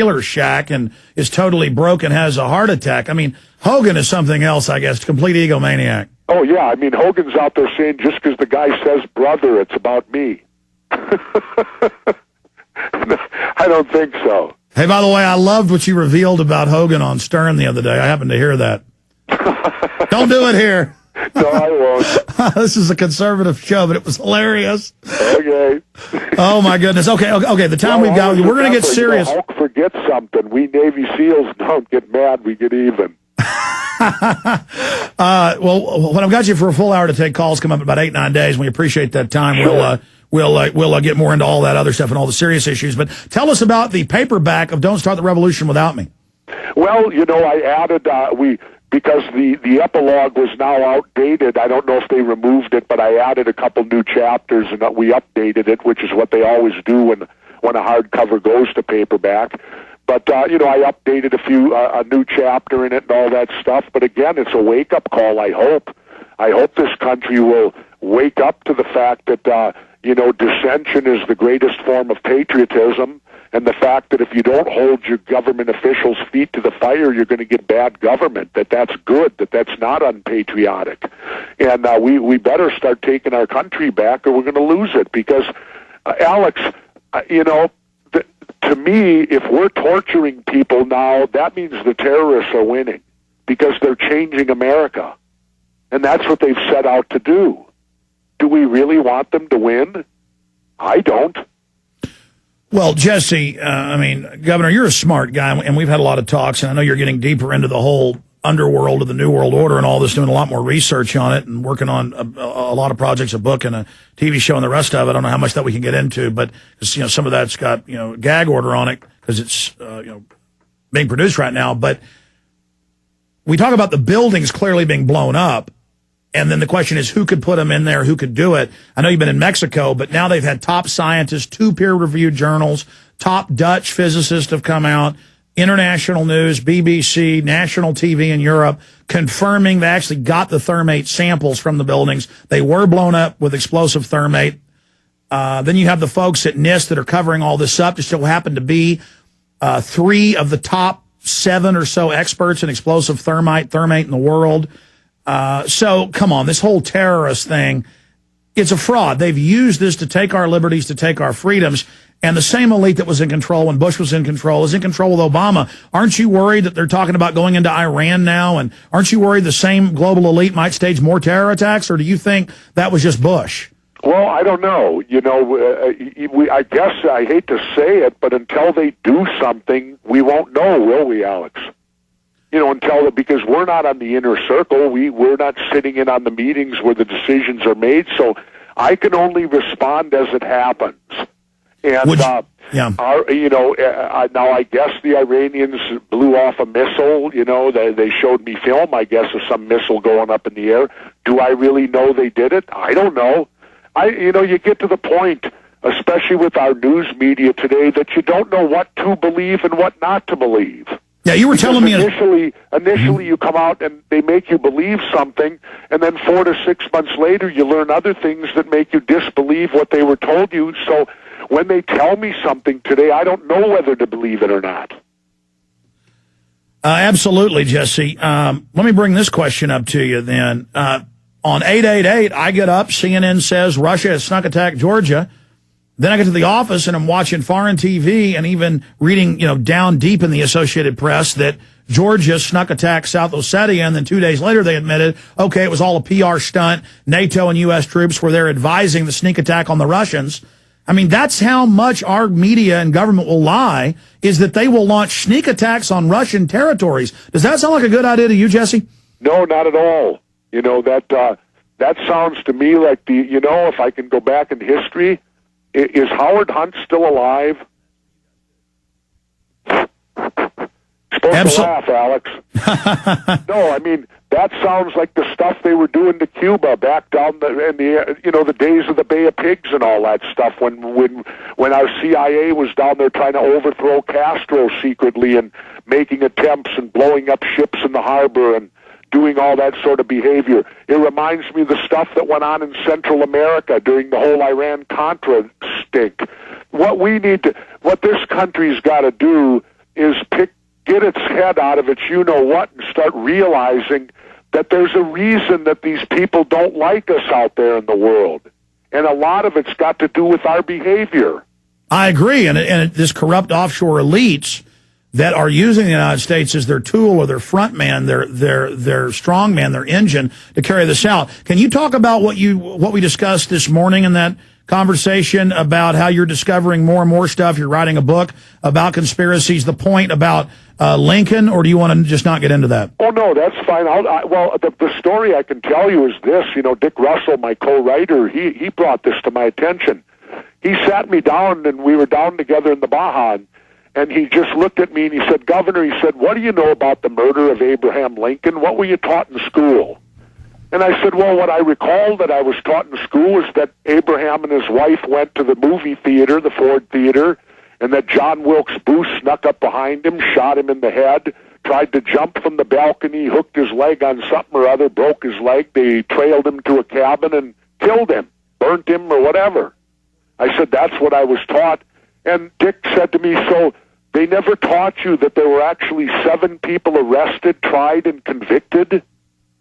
trailer shack and is totally broke and has a heart attack. I mean, Hogan is something else, I guess, complete egomaniac. Oh, yeah. I mean, Hogan's out there saying just because the guy says brother, it's about me. I don't think so. Hey, by the way, I loved what you revealed about Hogan on Stern the other day. I happened to hear that. Don't do it here. No, I won't. This is a conservative show, but it was hilarious. Okay. Oh, my goodness. Okay. The time we've got, we're going to get serious. Hulk forgets something. We Navy SEALs don't get mad. We get even. Well, when I've got you for a full hour to take calls, come up in about 8-9 days. We appreciate that time. Sure. We'll get more into all that other stuff and all the serious issues. But tell us about the paperback of Don't Start the Revolution Without Me. Well, I added, because the epilogue was now outdated. I don't know if they removed it, but I added a couple new chapters and we updated it, which is what they always do when a hardcover goes to paperback. But, I updated a new chapter in it and all that stuff. But again, it's a wake-up call, I hope. I hope this country will wake up to the fact that, dissension is the greatest form of patriotism, and the fact that if you don't hold your government officials' feet to the fire, you're going to get bad government, that's good, that's not unpatriotic. And we better start taking our country back or we're going to lose it. Because, Alex, to me, if we're torturing people now, that means the terrorists are winning because they're changing America. And that's what they've set out to do. Do we really want them to win? I don't. Well, Jesse, Governor, you're a smart guy, and we've had a lot of talks, and I know you're getting deeper into the whole underworld of the New World Order and all this, doing a lot more research on it and working on a lot of projects, a book and a TV show and the rest of it. I don't know how much that we can get into, but some of that's got, gag order on it because it's, being produced right now. But we talk about the buildings clearly being blown up. And then the question is, who could put them in there? Who could do it? I know you've been in Mexico, but now they've had top scientists, 2 peer-reviewed journals, top Dutch physicists have come out, international news, BBC, national TV in Europe, confirming they actually got the thermate samples from the buildings. They were blown up with explosive thermate. Then you have the folks at NIST that are covering all this up. There still happen to be 3 of the top 7 or so experts in explosive thermate in the world. So, come on, this whole terrorist thing, it's a fraud. They've used this to take our liberties, to take our freedoms, and the same elite that was in control when Bush was in control is in control with Obama. Aren't you worried that they're talking about going into Iran now, and aren't you worried the same global elite might stage more terror attacks, or do you think that was just Bush? Well, I don't know. I guess I hate to say it, but until they do something, we won't know, will we, Alex? Because we're not on the inner circle, we're not sitting in on the meetings where the decisions are made, so I can only respond as it happens. And, now I guess the Iranians blew off a missile, they showed me film, I guess, of some missile going up in the air. Do I really know they did it? I don't know. You get to the point, especially with our news media today, that you don't know what to believe and what not to believe. Yeah, you were telling me initially you come out and they make you believe something, and then 4 to 6 months later you learn other things that make you disbelieve what they were told you. So when they tell me something today, I don't know whether to believe it or not. Absolutely, Jesse. Let me bring this question up to you then. On 888, I get up, CNN says Russia has snuck attacked Georgia. Then I get to the office and I'm watching foreign TV and even reading, down deep in the Associated Press that Georgia snuck attacked South Ossetia, and then 2 days later they admitted, okay, it was all a PR stunt. NATO and U.S. troops were there advising the sneak attack on the Russians. I mean, that's how much our media and government will lie, is that they will launch sneak attacks on Russian territories. Does that sound like a good idea to you, Jesse? No, not at all. That sounds to me like if I can go back in history, is Howard Hunt still alive? Supposed to laugh, Alex. No, I mean, that sounds like the stuff they were doing to Cuba back down the days of the Bay of Pigs and all that stuff when our CIA was down there trying to overthrow Castro secretly and making attempts and blowing up ships in the harbor and doing all that sort of behavior. It reminds me of the stuff that went on in Central America during the whole Iran-Contra stink. What this country's got to do is get its head out of its you-know-what and start realizing that there's a reason that these people don't like us out there in the world. And a lot of it's got to do with our behavior. I agree. And this corrupt offshore elites that are using the United States as their tool or their front man, their strong man, their engine to carry this out. Can you talk about what we discussed this morning in that conversation about how you're discovering more and more stuff? You're writing a book about conspiracies, the point about Lincoln, or do you want to just not get into that? Oh, no, that's fine. Well, the story I can tell you is this. Dick Russell, my co-writer, he brought this to my attention. He sat me down, and we were down together in the Baja, and he just looked at me and he said, Governor, he said, what do you know about the murder of Abraham Lincoln? What were you taught in school? And I said, well, what I recall that I was taught in school is that Abraham and his wife went to the movie theater, the Ford Theater, and that John Wilkes Booth snuck up behind him, shot him in the head, tried to jump from the balcony, hooked his leg on something or other, broke his leg. They trailed him to a cabin and killed him, burnt him or whatever. I said, that's what I was taught. And Dick said to me, so they never taught you that there were actually 7 people arrested, tried, and convicted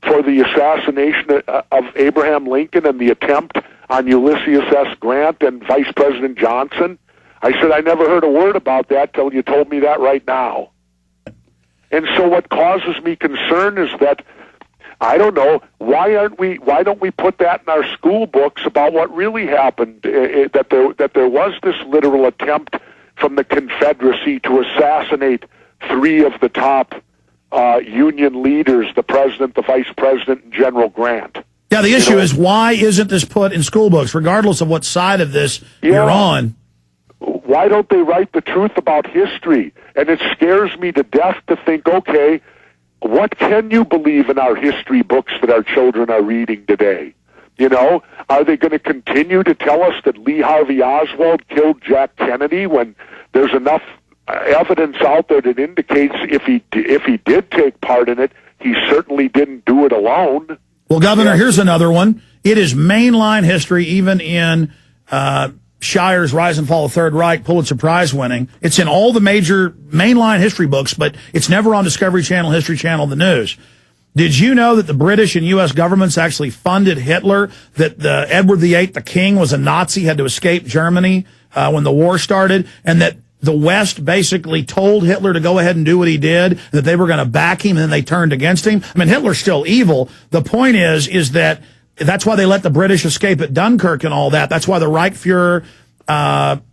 for the assassination of Abraham Lincoln and the attempt on Ulysses S. Grant and Vice President Johnson? I said, I never heard a word about that till you told me that right now. And so what causes me concern is that, I don't know, why don't we put that in our school books about what really happened, that there was this literal attempt from the Confederacy to assassinate 3 of the top Union leaders, the president, the vice president, and General Grant. Yeah, the issue is, why isn't this put in school books, regardless of what side of this you're on? Why don't they write the truth about history? And it scares me to death to think, okay, what can you believe in our history books that our children are reading today? Are they going to continue to tell us that Lee Harvey Oswald killed Jack Kennedy when there's enough evidence out there that indicates if he did take part in it, he certainly didn't do it alone? Well, Governor, here's another one. It is mainline history, even in Shire's Rise and Fall of the Third Reich, Pulitzer Prize winning. It's in all the major mainline history books, but it's never on Discovery Channel, History Channel, the news. Did you know that the British and U.S. governments actually funded Hitler, that Edward VIII, the king, was a Nazi, had to escape Germany when the war started, and that the West basically told Hitler to go ahead and do what he did, that they were going to back him, and then they turned against him? I mean, Hitler's still evil. The point is that that's why they let the British escape at Dunkirk and all that. That's why the Reichsfuhrer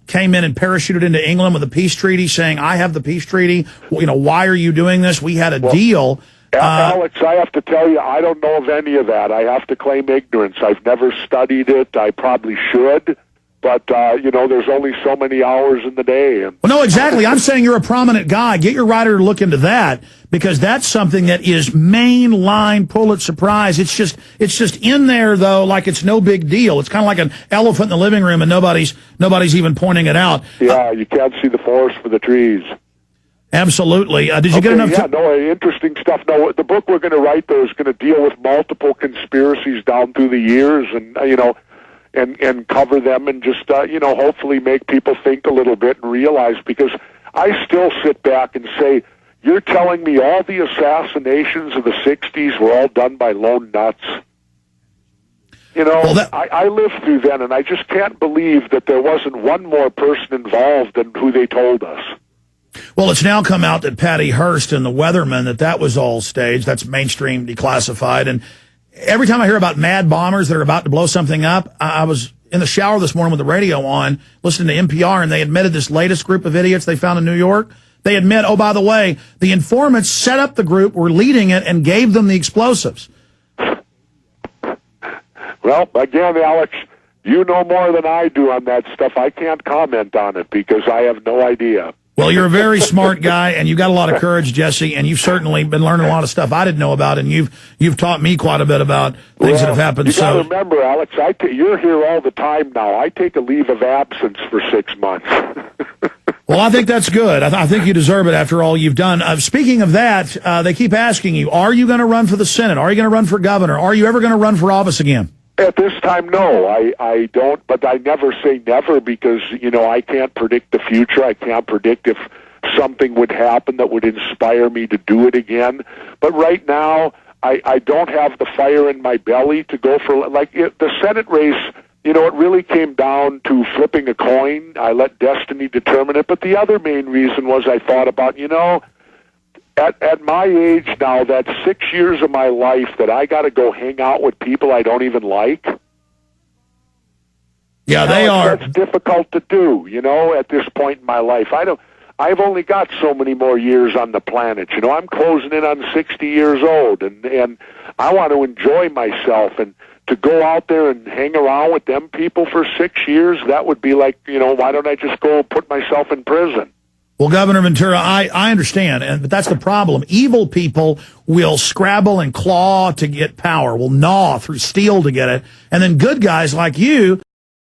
came in and parachuted into England with a peace treaty saying, I have the peace treaty. Why are you doing this? We had a deal. Alex, I have to tell you, I don't know of any of that. I have to claim ignorance. I've never studied it. I probably should. But, there's only so many hours in the day. And well, no, exactly. I'm saying you're a prominent guy. Get your writer to look into that, because that's something that is mainline Pulitzer Prize. It's just in there, though, like it's no big deal. It's kind of like an elephant in the living room, and nobody's even pointing it out. Yeah, you can't see the forest for the trees. Absolutely. Did you get enough? Interesting stuff. No, the book we're going to write, though, is going to deal with multiple conspiracies down through the years, and and cover them, and just hopefully make people think a little bit and realize, because I still sit back and say, you're telling me all the assassinations of the 60s were all done by lone nuts? I lived through then, and I just can't believe that there wasn't one more person involved than who they told us. Well, it's now come out that Patty Hearst and the Weathermen, that was all staged. That's mainstream declassified. And every time I hear about mad bombers that are about to blow something up, I was in the shower this morning with the radio on, listening to NPR, and they admitted this latest group of idiots they found in New York. They admit, oh, by the way, the informants set up the group, were leading it, and gave them the explosives. Well, again, Alex, you know more than I do on that stuff. I can't comment on it because I have no idea. Well, you're a very smart guy, and you've got a lot of courage, Jesse, and you've certainly been learning a lot of stuff I didn't know about, and you've taught me quite a bit about things that have happened. You got to remember, Alex, you're here all the time now. I take a leave of absence for 6 months. Well, I think that's good. I think you deserve it after all you've done. Speaking of that, they keep asking you, are you going to run for the Senate? Are you going to run for governor? Are you ever going to run for office again? At this time, no. I don't, but I never say never, because, I can't predict the future. I can't predict if something would happen that would inspire me to do it again. But right now, I don't have the fire in my belly to go for, the Senate race. You know, it really came down to flipping a coin. I let destiny determine it. But the other main reason was I thought about, at my age now, that's 6 years of my life that I got to go hang out with people I don't even like. Yeah, they are. That's difficult to do, at this point in my life. I've only got so many more years on the planet. I'm closing in on 60 years old, and I want to enjoy myself. And to go out there and hang around with them people for 6 years, that would be like, why don't I just go put myself in prison? Well, Governor Ventura, I understand, but that's the problem. Evil people will scrabble and claw to get power, will gnaw through steel to get it, and then good guys like you